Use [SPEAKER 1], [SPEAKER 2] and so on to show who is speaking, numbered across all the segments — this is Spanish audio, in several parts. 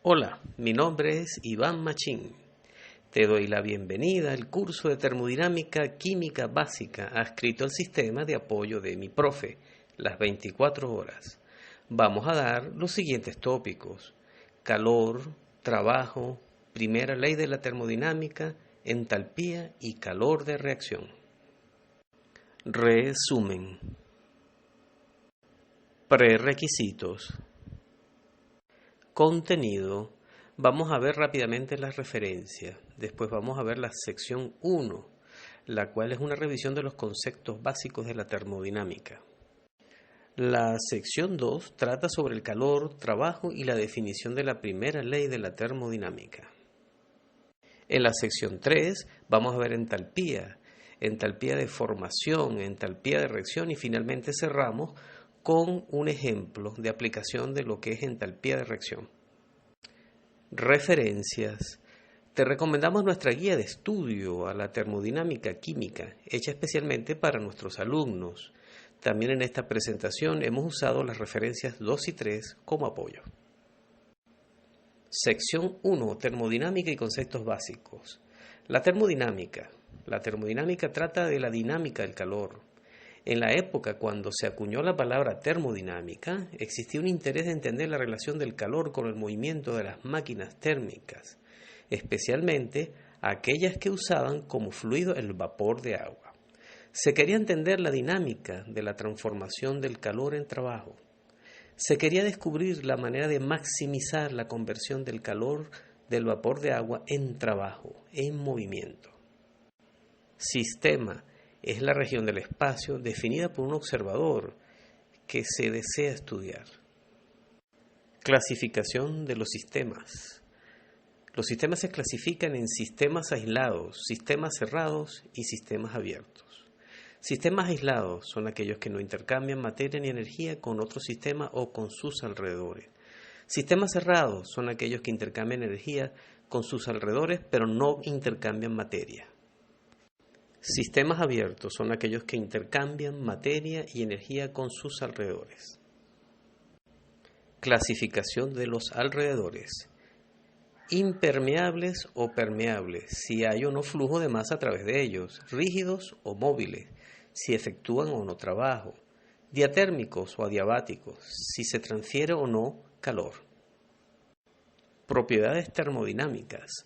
[SPEAKER 1] Hola, mi nombre es Iván Machín. Te doy la bienvenida al curso de termodinámica química básica adscrito al sistema de apoyo de mi profe, las 24 horas. Vamos a dar los siguientes tópicos: calor, trabajo, primera ley de la termodinámica, entalpía y calor de reacción. Resumen. Prerequisitos. Contenido. Vamos a ver rápidamente las referencias. Después vamos a ver la sección 1, la cual es una revisión de los conceptos básicos de la termodinámica. La sección 2 trata sobre el calor, trabajo y la definición de la primera ley de la termodinámica. En la sección 3 vamos a ver entalpía de formación, entalpía de reacción y finalmente cerramos con un ejemplo de aplicación de lo que es entalpía de reacción. Referencias. Te recomendamos nuestra guía de estudio a la termodinámica química, hecha especialmente para nuestros alumnos. También en esta presentación hemos usado las referencias 2 y 3 como apoyo. Sección 1. Termodinámica y conceptos básicos. La termodinámica. La termodinámica trata de la dinámica del calor. En la época cuando se acuñó la palabra termodinámica, existía un interés de entender la relación del calor con el movimiento de las máquinas térmicas, especialmente aquellas que usaban como fluido el vapor de agua. Se quería entender la dinámica de la transformación del calor en trabajo. Se quería descubrir la manera de maximizar la conversión del calor del vapor de agua en trabajo, en movimiento. Sistema es la región del espacio definida por un observador que se desea estudiar. Clasificación de los sistemas. Los sistemas se clasifican en sistemas aislados, sistemas cerrados y sistemas abiertos. Sistemas aislados son aquellos que no intercambian materia ni energía con otro sistema o con sus alrededores. Sistemas cerrados son aquellos que intercambian energía con sus alrededores pero no intercambian materia. Sistemas abiertos son aquellos que intercambian materia y energía con sus alrededores. Clasificación de los alrededores. Impermeables o permeables, si hay o no flujo de masa a través de ellos. Rígidos o móviles, si efectúan o no trabajo. Diatérmicos o adiabáticos, si se transfiere o no calor. Propiedades termodinámicas.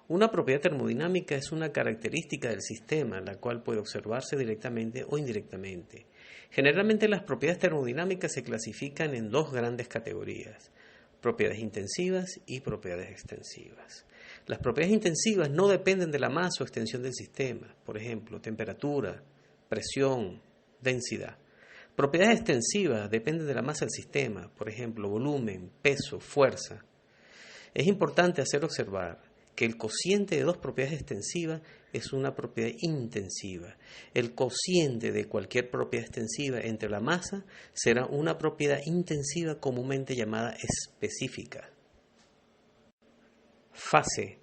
[SPEAKER 1] Una propiedad termodinámica es una característica del sistema, la cual puede observarse directamente o indirectamente. Generalmente las propiedades termodinámicas se clasifican en dos grandes categorías: propiedades intensivas y propiedades extensivas. Las propiedades intensivas no dependen de la masa o extensión del sistema, por ejemplo, temperatura, presión, densidad. Propiedades extensivas dependen de la masa del sistema, por ejemplo, volumen, peso, fuerza. Es importante hacer observar que el cociente de dos propiedades extensivas es una propiedad intensiva. El cociente de cualquier propiedad extensiva entre la masa será una propiedad intensiva comúnmente llamada específica. Fase.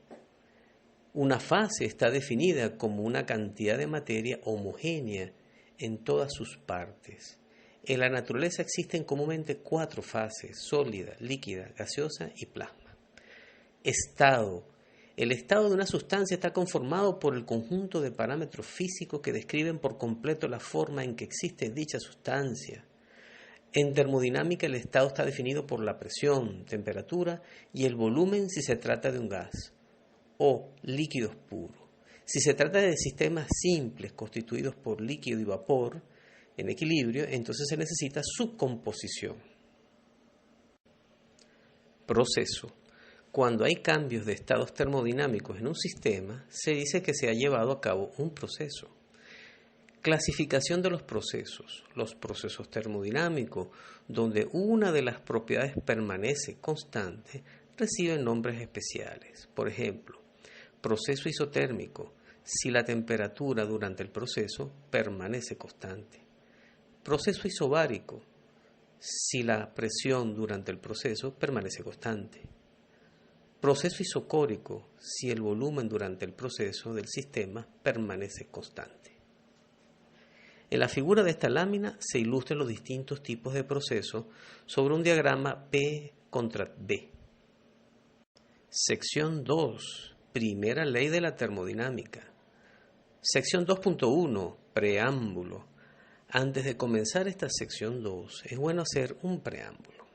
[SPEAKER 1] Una fase está definida como una cantidad de materia homogénea en todas sus partes. En la naturaleza existen comúnmente 4 fases: sólida, líquida, gaseosa y plasma. Estado. El estado de una sustancia está conformado por el conjunto de parámetros físicos que describen por completo la forma en que existe dicha sustancia. En termodinámica, el estado está definido por la presión, temperatura y el volumen si se trata de un gas o líquidos puros. Si se trata de sistemas simples constituidos por líquido y vapor en equilibrio, entonces se necesita su composición. Proceso. Cuando hay cambios de estados termodinámicos en un sistema, se dice que se ha llevado a cabo un proceso. Clasificación de los procesos. Los procesos termodinámicos, donde una de las propiedades permanece constante, reciben nombres especiales. Por ejemplo, proceso isotérmico, si la temperatura durante el proceso permanece constante. Proceso isobárico, si la presión durante el proceso permanece constante. Proceso isocórico, si el volumen durante el proceso del sistema permanece constante. En la figura de esta lámina se ilustran los distintos tipos de procesos sobre un diagrama P contra B. Sección 2. Primera ley de la termodinámica. Sección 2.1. Preámbulo. Antes de comenzar esta sección 2, es bueno hacer un preámbulo.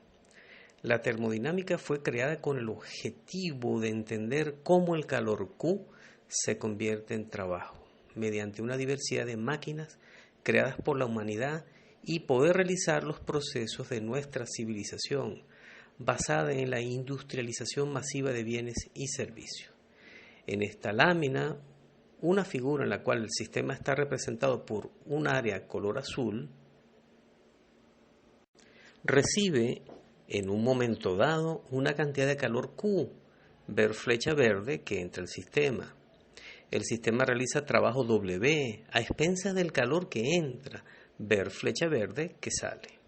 [SPEAKER 1] La termodinámica fue creada con el objetivo de entender cómo el calor Q se convierte en trabajo, mediante una diversidad de máquinas creadas por la humanidad y poder realizar los procesos de nuestra civilización, basada en la industrialización masiva de bienes y servicios. En esta lámina, una figura en la cual el sistema está representado por un área color azul, recibe en un momento dado una cantidad de calor Q, ver flecha verde, que entra al sistema. El sistema realiza trabajo W a expensas del calor que entra, ver flecha verde, que sale.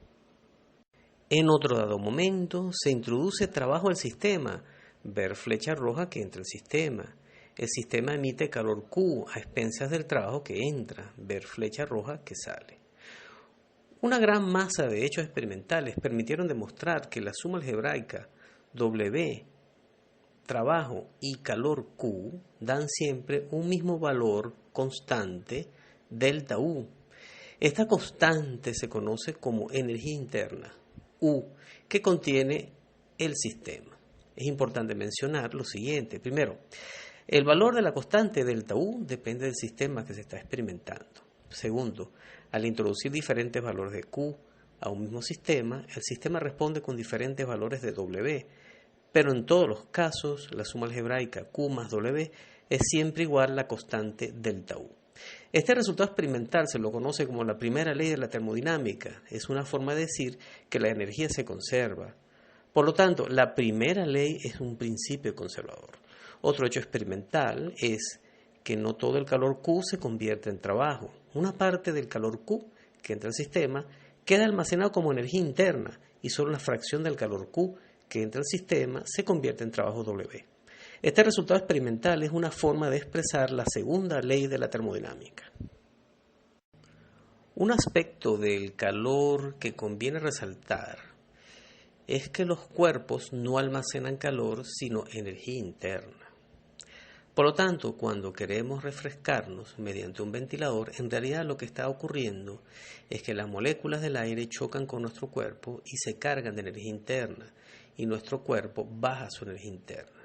[SPEAKER 1] En otro dado momento se introduce trabajo al sistema, ver flecha roja, que entra al sistema. El sistema emite calor Q a expensas del trabajo que entra, ver flecha roja, que sale. Una gran masa de hechos experimentales permitieron demostrar que la suma algebraica W, trabajo y calor Q dan siempre un mismo valor constante, delta U. Esta constante se conoce como energía interna, U, que contiene el sistema. Es importante mencionar lo siguiente. Primero, el valor de la constante delta U depende del sistema que se está experimentando. Segundo, al introducir diferentes valores de Q a un mismo sistema, el sistema responde con diferentes valores de W, pero en todos los casos la suma algebraica Q más W es siempre igual a la constante delta U. Este resultado experimental se lo conoce como la primera ley de la termodinámica. Es una forma de decir que la energía se conserva. Por lo tanto, la primera ley es un principio conservador. Otro hecho experimental es que no todo el calor Q se convierte en trabajo. Una parte del calor Q que entra al sistema queda almacenado como energía interna y solo una fracción del calor Q que entra al sistema se convierte en trabajo W. Este resultado experimental es una forma de expresar la segunda ley de la termodinámica. Un aspecto del calor que conviene resaltar es que los cuerpos no almacenan calor sino energía interna. Por lo tanto, cuando queremos refrescarnos mediante un ventilador, en realidad lo que está ocurriendo es que las moléculas del aire chocan con nuestro cuerpo y se cargan de energía interna, y nuestro cuerpo baja su energía interna.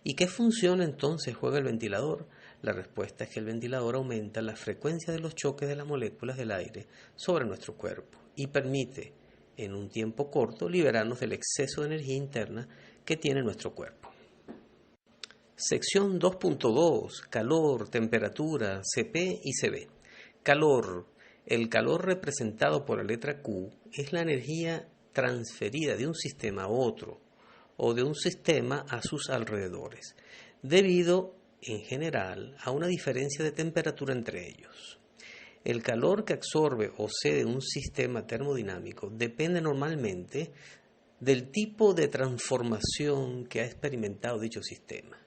[SPEAKER 1] ¿Y qué función entonces juega el ventilador? La respuesta es que el ventilador aumenta la frecuencia de los choques de las moléculas del aire sobre nuestro cuerpo y permite, en un tiempo corto, liberarnos del exceso de energía interna que tiene nuestro cuerpo. Sección 2.2. Calor, temperatura, Cp y Cv. Calor. El calor representado por la letra Q es la energía transferida de un sistema a otro o de un sistema a sus alrededores, debido, en general, a una diferencia de temperatura entre ellos. El calor que absorbe o cede un sistema termodinámico depende normalmente del tipo de transformación que ha experimentado dicho sistema.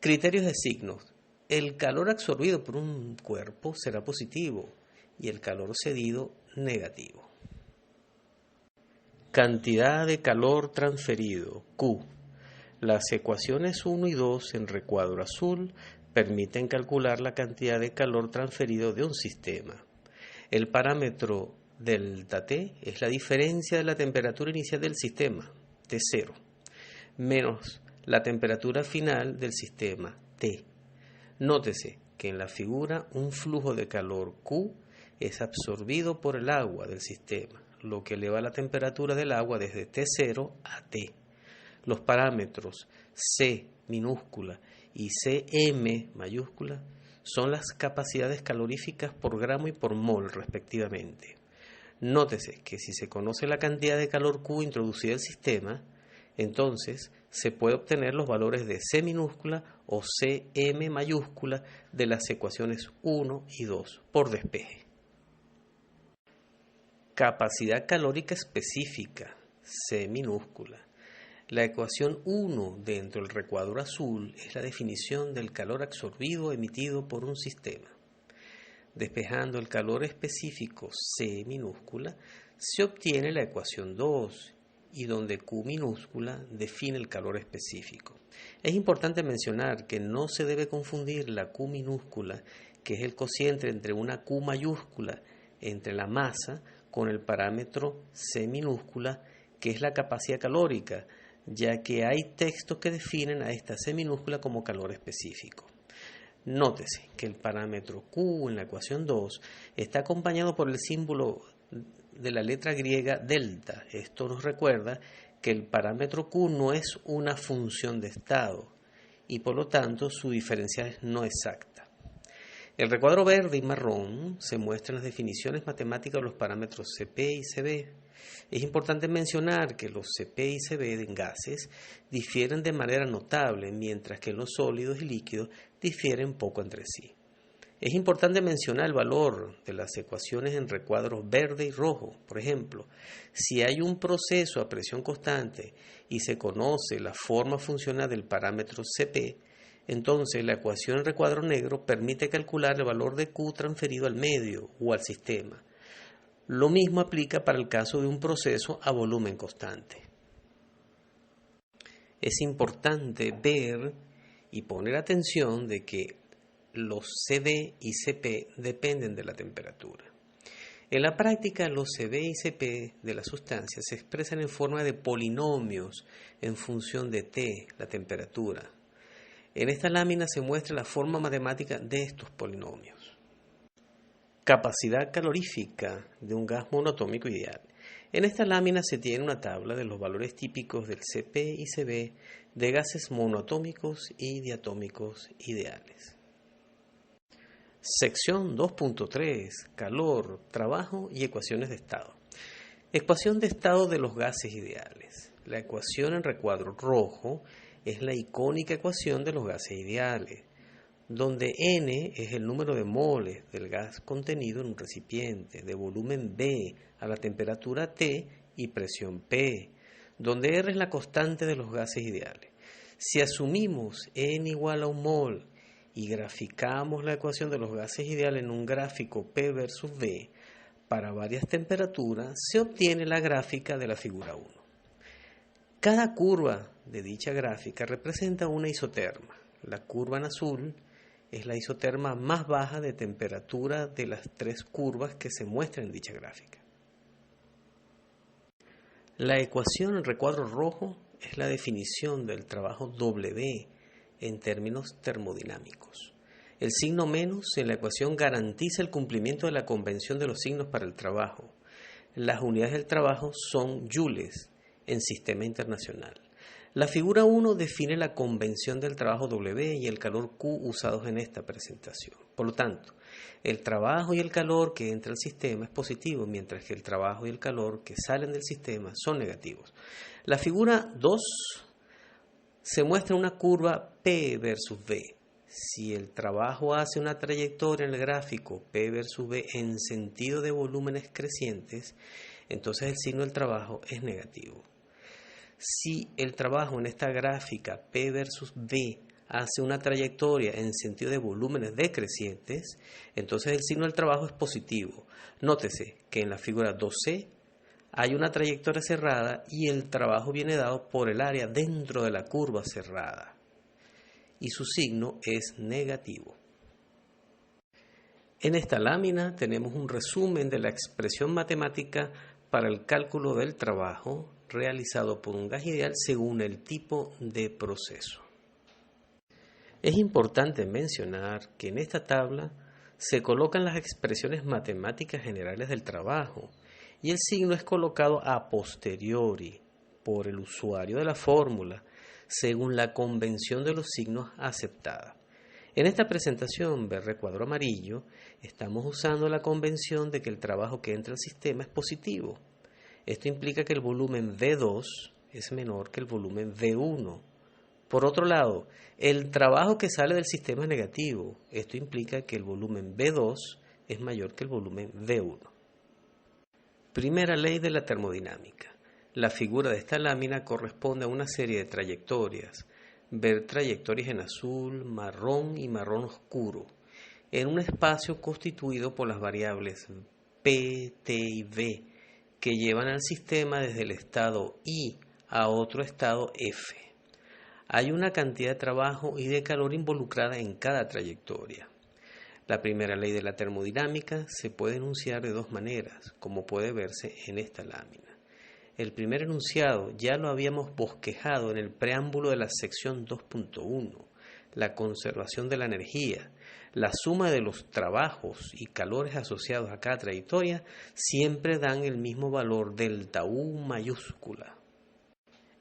[SPEAKER 1] Criterios de signos. El calor absorbido por un cuerpo será positivo y el calor cedido negativo. Cantidad de calor transferido, Q. Las ecuaciones 1 y 2 en recuadro azul permiten calcular la cantidad de calor transferido de un sistema. El parámetro delta T es la diferencia de la temperatura inicial del sistema, T0, menos la temperatura final del sistema, T. Nótese que en la figura un flujo de calor Q es absorbido por el agua del sistema, lo que eleva la temperatura del agua desde T0 a T. Los parámetros C minúscula y Cm mayúscula son las capacidades caloríficas por gramo y por mol respectivamente. Nótese que si se conoce la cantidad de calor Q introducida al sistema, entonces se puede obtener los valores de C minúscula o Cm mayúscula de las ecuaciones 1 y 2 por despeje. Capacidad calórica específica, C minúscula. La ecuación 1 dentro del recuadro azul es la definición del calor absorbido emitido por un sistema. Despejando el calor específico C minúscula, se obtiene la ecuación 2 y donde Q minúscula define el calor específico. Es importante mencionar que no se debe confundir la Q minúscula, que es el cociente entre una Q mayúscula entre la masa, con el parámetro C minúscula, que es la capacidad calórica, ya que hay textos que definen a esta C minúscula como calor específico. Nótese que el parámetro Q en la ecuación 2 está acompañado por el símbolo de la letra griega delta. Esto nos recuerda que el parámetro Q no es una función de estado y por lo tanto su diferencial es no exacta. El recuadro verde y marrón se muestran las definiciones matemáticas de los parámetros Cp y Cv. Es importante mencionar que los Cp y Cv en gases difieren de manera notable, mientras que en los sólidos y líquidos difieren poco entre sí. Es importante mencionar el valor de las ecuaciones en recuadros verde y rojo. Por ejemplo, si hay un proceso a presión constante y se conoce la forma funcional del parámetro Cp, entonces la ecuación en recuadro negro permite calcular el valor de Q transferido al medio o al sistema. Lo mismo aplica para el caso de un proceso a volumen constante. Es importante ver y poner atención de que los Cv y Cp dependen de la temperatura. En la práctica, los Cv y Cp de la sustancia se expresan en forma de polinomios en función de T, la temperatura. En esta lámina se muestra la forma matemática de estos polinomios. Capacidad calorífica de un gas monoatómico ideal. En esta lámina se tiene una tabla de los valores típicos del Cp y Cv de gases monoatómicos y diatómicos ideales. Sección 2.3. Calor, trabajo y ecuaciones de estado. Ecuación de estado de los gases ideales. La ecuación en recuadro rojo es la icónica ecuación de los gases ideales, donde N es el número de moles del gas contenido en un recipiente de volumen B a la temperatura T y presión P, donde R es la constante de los gases ideales. Si asumimos N igual a un mol y graficamos la ecuación de los gases ideales en un gráfico P versus V para varias temperaturas, se obtiene la gráfica de la figura 1. Cada curva de dicha gráfica representa una isoterma. La curva en azul es la isoterma más baja de temperatura de las tres curvas que se muestran en dicha gráfica. La ecuación en recuadro rojo es la definición del trabajo W en términos termodinámicos. El signo menos en la ecuación garantiza el cumplimiento de la convención de los signos para el trabajo. Las unidades del trabajo son joules en sistema internacional. La figura 1 define la convención del trabajo W y el calor Q usados en esta presentación. Por lo tanto, el trabajo y el calor que entra al sistema es positivo, mientras que el trabajo y el calor que salen del sistema son negativos. La figura 2 se muestra una curva P versus V. Si el trabajo hace una trayectoria en el gráfico P versus V en sentido de volúmenes crecientes, entonces el signo del trabajo es negativo. Si el trabajo en esta gráfica P versus V hace una trayectoria en sentido de volúmenes decrecientes, entonces el signo del trabajo es positivo. Nótese que en la figura 2C hay una trayectoria cerrada y el trabajo viene dado por el área dentro de la curva cerrada y su signo es negativo. En esta lámina tenemos un resumen de la expresión matemática para el cálculo del trabajo realizado por un gas ideal según el tipo de proceso. Es importante mencionar que en esta tabla se colocan las expresiones matemáticas generales del trabajo y el signo es colocado a posteriori por el usuario de la fórmula según la convención de los signos aceptada. En esta presentación, ver recuadro amarillo, estamos usando la convención de que el trabajo que entra al sistema es positivo. Esto implica que el volumen V2 es menor que el volumen V1. Por otro lado, el trabajo que sale del sistema es negativo. Esto implica que el volumen V2 es mayor que el volumen V1. Primera ley de la termodinámica. La figura de esta lámina corresponde a una serie de trayectorias. Ver trayectorias en azul, marrón y marrón oscuro, en un espacio constituido por las variables P, T y V, que llevan al sistema desde el estado I a otro estado F. Hay una cantidad de trabajo y de calor involucrada en cada trayectoria. La primera ley de la termodinámica se puede enunciar de dos maneras, como puede verse en esta lámina. El primer enunciado ya lo habíamos bosquejado en el preámbulo de la sección 2.1, la conservación de la energía. La suma de los trabajos y calores asociados a cada trayectoria siempre dan el mismo valor delta U mayúscula.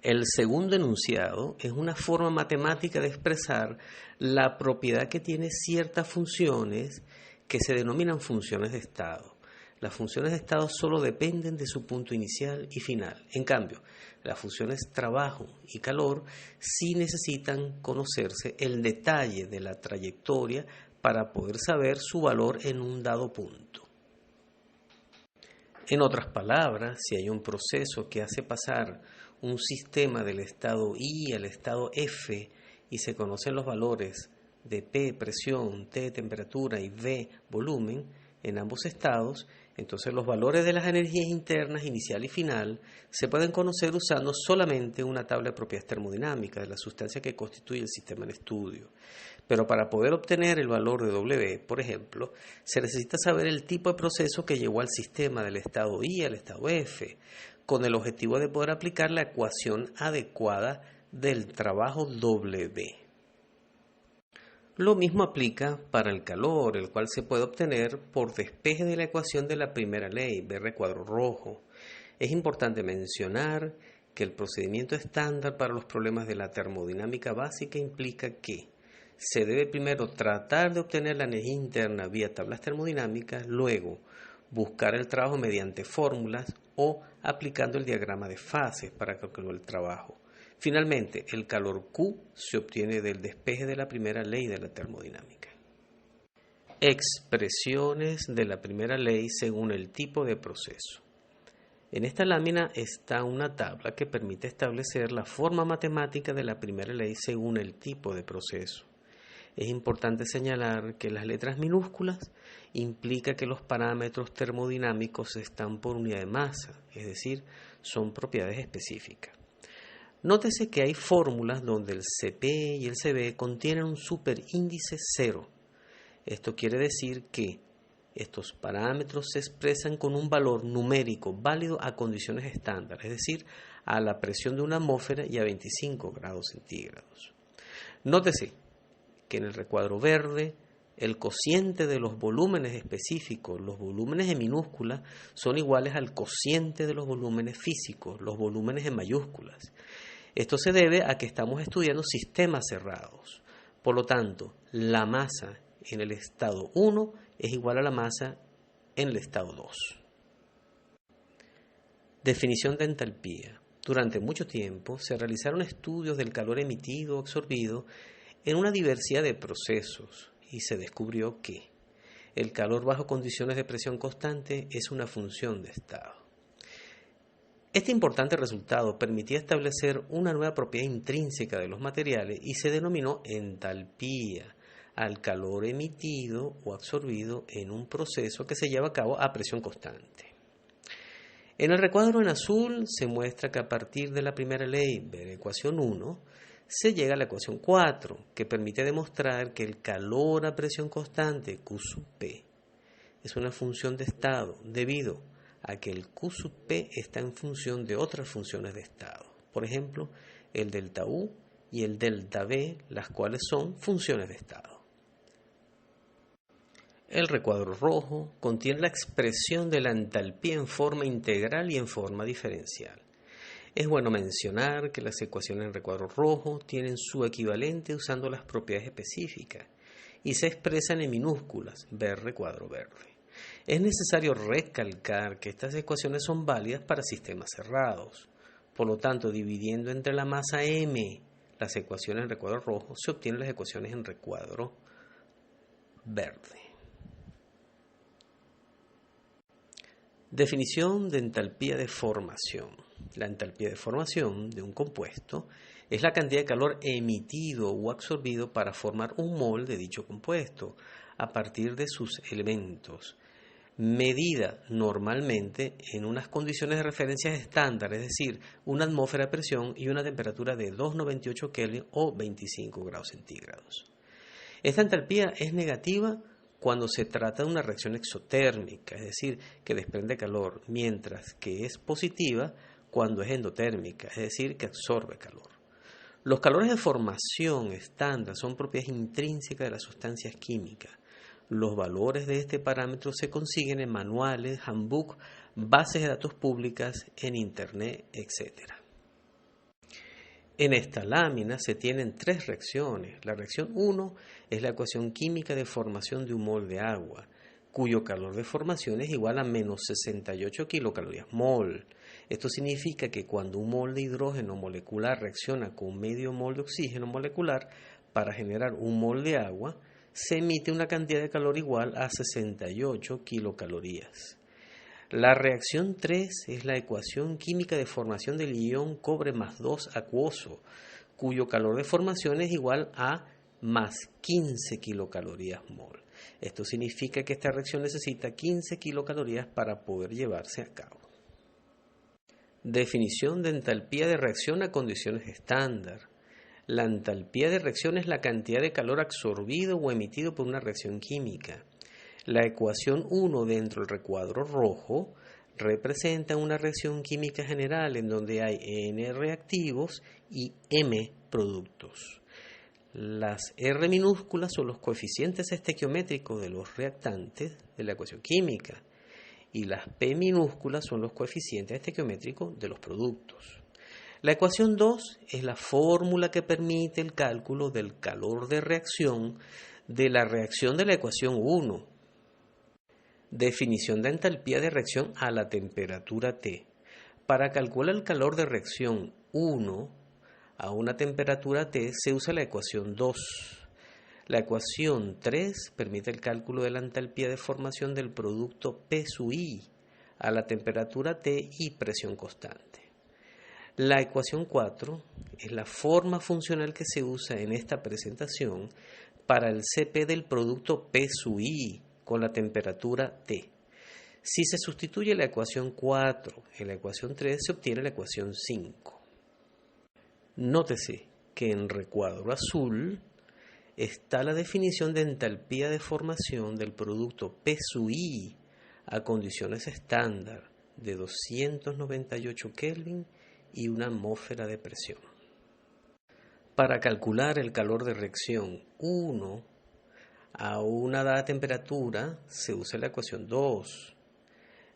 [SPEAKER 1] El segundo enunciado es una forma matemática de expresar la propiedad que tiene ciertas funciones que se denominan funciones de estado. Las funciones de estado solo dependen de su punto inicial y final. En cambio, las funciones trabajo y calor sí necesitan conocerse el detalle de la trayectoria para poder saber su valor en un dado punto. En otras palabras, si hay un proceso que hace pasar un sistema del estado I al estado F y se conocen los valores de P, presión, T, temperatura y V, volumen, en ambos estados, entonces los valores de las energías internas inicial y final se pueden conocer usando solamente una tabla de propiedades termodinámicas de la sustancia que constituye el sistema en estudio. Pero para poder obtener el valor de W, por ejemplo, se necesita saber el tipo de proceso que llevó al sistema del estado I al estado F, con el objetivo de poder aplicar la ecuación adecuada del trabajo W. Lo mismo aplica para el calor, el cual se puede obtener por despeje de la ecuación de la primera ley, B recuadro rojo. Es importante mencionar que el procedimiento estándar para los problemas de la termodinámica básica implica que se debe primero tratar de obtener la energía interna vía tablas termodinámicas, luego buscar el trabajo mediante fórmulas o aplicando el diagrama de fases para calcular el trabajo. Finalmente, el calor Q se obtiene del despeje de la primera ley de la termodinámica. Expresiones de la primera ley según el tipo de proceso. En esta lámina está una tabla que permite establecer la forma matemática de la primera ley según el tipo de proceso. Es importante señalar que las letras minúsculas implica que los parámetros termodinámicos están por unidad de masa, es decir, son propiedades específicas. Nótese que hay fórmulas donde el Cp y el Cv contienen un superíndice 0. Esto quiere decir que estos parámetros se expresan con un valor numérico válido a condiciones estándar, es decir, a la presión de una atmósfera y a 25 grados centígrados. Nótese que en el recuadro verde el cociente de los volúmenes específicos, los volúmenes en minúsculas, son iguales al cociente de los volúmenes físicos, los volúmenes en mayúsculas. Esto se debe a que estamos estudiando sistemas cerrados. Por lo tanto, la masa en el estado 1 es igual a la masa en el estado 2. Definición de entalpía. Durante mucho tiempo se realizaron estudios del calor emitido o absorbido en una diversidad de procesos y se descubrió que el calor bajo condiciones de presión constante es una función de estado. Este importante resultado permitía establecer una nueva propiedad intrínseca de los materiales y se denominó entalpía al calor emitido o absorbido en un proceso que se lleva a cabo a presión constante. En el recuadro en azul se muestra que a partir de la primera ley de la ecuación 1 se llega a la ecuación 4, que permite demostrar que el calor a presión constante Q sub P es una función de estado debido a que el Q sub P está en función de otras funciones de estado, por ejemplo, el delta U y el delta V, las cuales son funciones de estado. El recuadro rojo contiene la expresión de la entalpía en forma integral y en forma diferencial. Es bueno mencionar que las ecuaciones en recuadro rojo tienen su equivalente usando las propiedades específicas y se expresan en minúsculas, ver recuadro verde. Es necesario recalcar que estas ecuaciones son válidas para sistemas cerrados. Por lo tanto, dividiendo entre la masa m las ecuaciones en recuadro rojo, se obtienen las ecuaciones en recuadro verde. Definición de entalpía de formación. La entalpía de formación de un compuesto es la cantidad de calor emitido o absorbido para formar un mol de dicho compuesto a partir de sus elementos. medida normalmente en unas condiciones de referencia estándar, es decir, una atmósfera de presión y una temperatura de 298 Kelvin o 25 grados centígrados. Esta entalpía es negativa cuando se trata de una reacción exotérmica, es decir, que desprende calor, mientras que es positiva cuando es endotérmica, es decir, que absorbe calor. Los calores de formación estándar son propiedades intrínsecas de las sustancias químicas. Los valores de este parámetro se consiguen en manuales, handbook, bases de datos públicas, en Internet, etc. En esta lámina se tienen tres reacciones. La reacción 1 es la ecuación química de formación de un mol de agua, cuyo calor de formación es igual a menos 68 kilocalorías mol. Esto significa que cuando un mol de hidrógeno molecular reacciona con medio mol de oxígeno molecular para generar un mol de agua, se emite una cantidad de calor igual a 68 kilocalorías. La reacción 3 es la ecuación química de formación del ion cobre más 2 acuoso, cuyo calor de formación es igual a más 15 kilocalorías mol. Esto significa que esta reacción necesita 15 kilocalorías para poder llevarse a cabo. Definición de entalpía de reacción a condiciones estándar. La entalpía de reacción es la cantidad de calor absorbido o emitido por una reacción química. La ecuación 1 dentro del recuadro rojo representa una reacción química general en donde hay N reactivos y M productos. Las R minúsculas son los coeficientes estequiométricos de los reactantes de la ecuación química y las P minúsculas son los coeficientes estequiométricos de los productos. La ecuación 2 es la fórmula que permite el cálculo del calor de reacción de la reacción de la ecuación 1. Definición de entalpía de reacción a la temperatura T. Para calcular el calor de reacción 1 a una temperatura T se usa la ecuación 2. La ecuación 3 permite el cálculo de la entalpía de formación del producto P sub I a la temperatura T y presión constante. La ecuación 4 es la forma funcional que se usa en esta presentación para el Cp del producto P sub I con la temperatura T. Si se sustituye la ecuación 4 en la ecuación 3, se obtiene la ecuación 5. Nótese que en recuadro azul está la definición de entalpía de formación del producto P sub I a condiciones estándar de 298 Kelvin y una atmósfera de presión. Para calcular el calor de reacción 1 a una dada temperatura se usa la ecuación 2.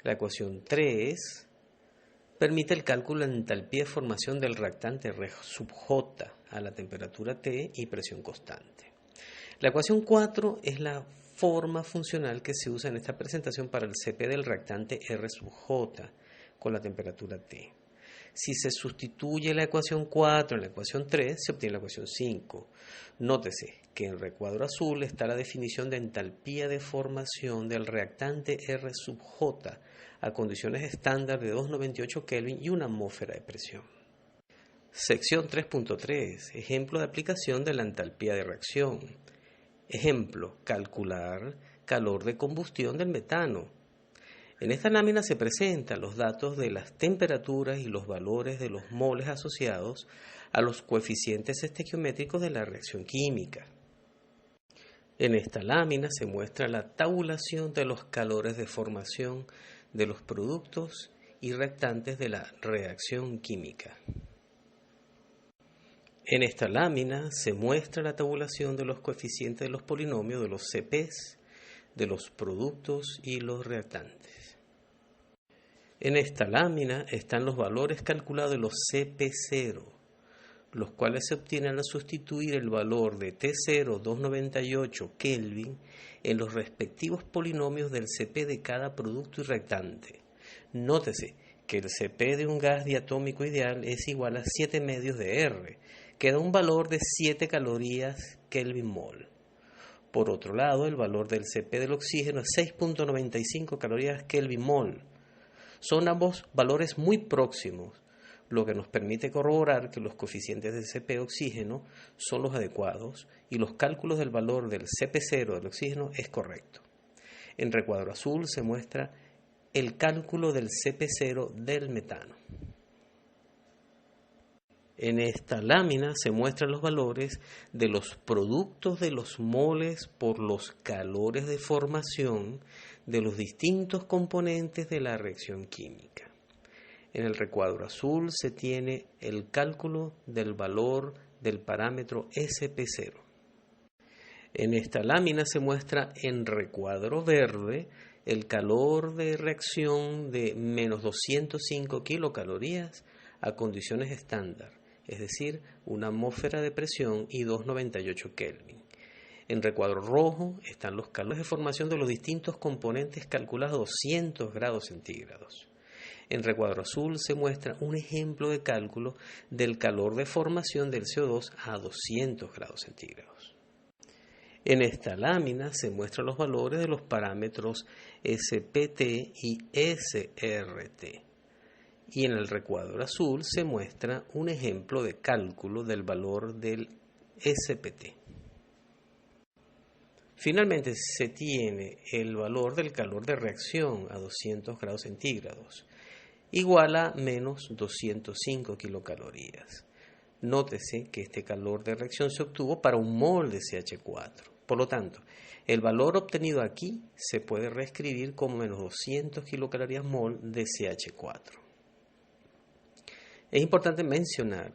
[SPEAKER 1] La ecuación 3 permite el cálculo de entalpía de formación del reactante R sub J a la temperatura T y presión constante. La ecuación 4 es la forma funcional que se usa en esta presentación para el Cp del reactante R sub J con la temperatura T. Si se sustituye la ecuación 4 en la ecuación 3, se obtiene la ecuación 5. Nótese que en recuadro azul está la definición de entalpía de formación del reactante R sub J a condiciones estándar de 298 Kelvin y una atmósfera de presión. Sección 3.3. Ejemplo de aplicación de la entalpía de reacción. Ejemplo, calcular calor de combustión del metano. En esta lámina se presentan los datos de las temperaturas y los valores de los moles asociados a los coeficientes estequiométricos de la reacción química. En esta lámina se muestra la tabulación de los calores de formación de los productos y reactantes de la reacción química. En esta lámina se muestra la tabulación de los coeficientes de los polinomios de los Cp's, de los productos y los reactantes. En esta lámina están los valores calculados de los Cp0, los cuales se obtienen al sustituir el valor de T0 298 Kelvin en los respectivos polinomios del Cp de cada producto y reactante. Nótese que el Cp de un gas diatómico ideal es igual a 7 medios de R, que da un valor de 7 calorías Kelvin mol. Por otro lado, el valor del Cp del oxígeno es 6.95 calorías Kelvin mol. Son ambos valores muy próximos, lo que nos permite corroborar que los coeficientes del Cp oxígeno son los adecuados y los cálculos del valor del Cp0 del oxígeno es correcto. En recuadro azul se muestra el cálculo del CP0 del metano. En esta lámina se muestran los valores de los productos de los moles por los calores de formación de los distintos componentes de la reacción química. En el recuadro azul se tiene el cálculo del valor del parámetro SP0. En esta lámina se muestra en recuadro verde el calor de reacción de menos 205 kilocalorías a condiciones estándar, es decir, una atmósfera de presión y 298 Kelvin. En recuadro rojo están los calores de formación de los distintos componentes calculados a 200 grados centígrados. En recuadro azul se muestra un ejemplo de cálculo del calor de formación del CO2 a 200 grados centígrados. En esta lámina se muestran los valores de los parámetros SPT y SRT. Y en el recuadro azul se muestra un ejemplo de cálculo del valor del SPT. Finalmente se tiene el valor del calor de reacción a 200 grados centígrados, igual a menos 205 kilocalorías. Nótese que este calor de reacción se obtuvo para un mol de CH4. Por lo tanto, el valor obtenido aquí se puede reescribir como menos 200 kilocalorías mol de CH4. Es importante mencionar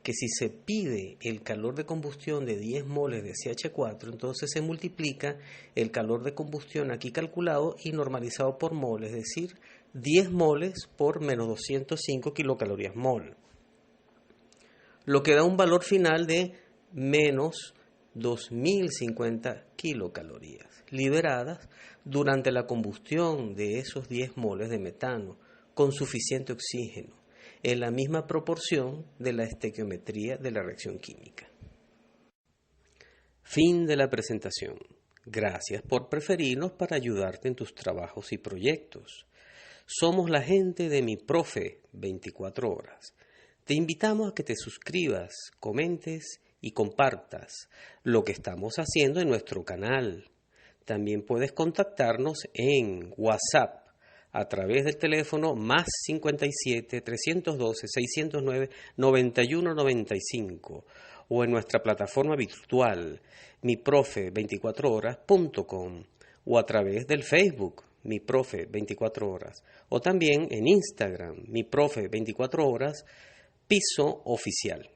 [SPEAKER 1] que si se pide el calor de combustión de 10 moles de CH4, entonces se multiplica el calor de combustión aquí calculado y normalizado por mol, es decir, 10 moles por menos 205 kilocalorías mol, lo que da un valor final de menos 2050 kilocalorías liberadas durante la combustión de esos 10 moles de metano con suficiente oxígeno, en la misma proporción de la estequiometría de la reacción química. Fin de la presentación. Gracias por preferirnos para ayudarte en tus trabajos y proyectos. Somos la gente de Mi Profe 24 horas. Te invitamos a que te suscribas, comentes y compartas lo que estamos haciendo en nuestro canal. También puedes contactarnos en WhatsApp a través del teléfono más 57 312 609 9195 o en nuestra plataforma virtual miprofe24horas.com o a través del Facebook miprofe24horas o también en Instagram miprofe24horas piso oficial.